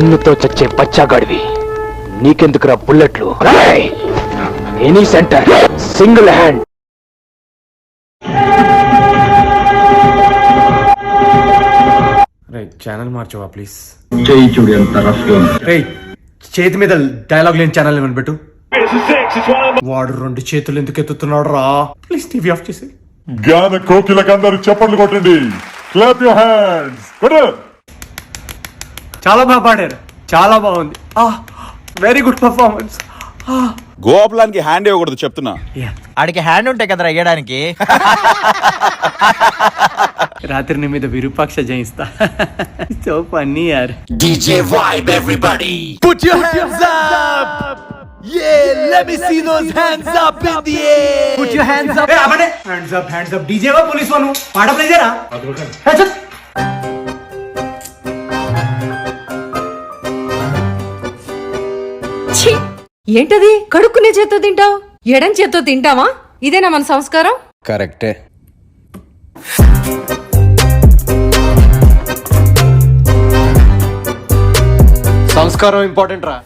గన్నుతో చచ్చే పచ్చాగాడివి, నీకెందుకురా బుల్లెట్లు? Any centre single hand. Channel మార్చవా ప్లీజ్? చూడు చేతి మీద డైలాగ్ లేని ఛానల్ ఏమని పెట్టు. వాడు 2 చేతులు ఎందుకు ఎత్తుతున్నాడు రా? ప్లీజ్ టీవీ ఆఫ్ చేసి. జ్ఞాన కోకిలకందరూ చప్పట్లు కొట్టండి. Clap your hands. చాలా బాగా పాడారు, చాలా బాగుంది. Very good performance. గోపాలానికి హ్యాండ్ ఇవ్వకూడదు చెప్తున్నా. ఆడికి హ్యాండ్ ఉంటాయి కదరా వేయడానికి. రాత్రి నీ మీద విరూపాక్ష జయిస్తా. సో ఫన్నీ యార్. DJ vibe everybody. Put your hands up. Yeah, let me see those hands up in the air. Put your hands up. Hands up, hands up. DJ వా పోలీస్ వాను పాట ప్లే చేయరా? ఏంటది? కడుక్కునే చేత్తో తింటావు, ఎడం చేత్తో తింటావా? ఇదేనా మన సంస్కారం? కరెక్టే. సంస్కారం ఇంపార్టెంట్ రా.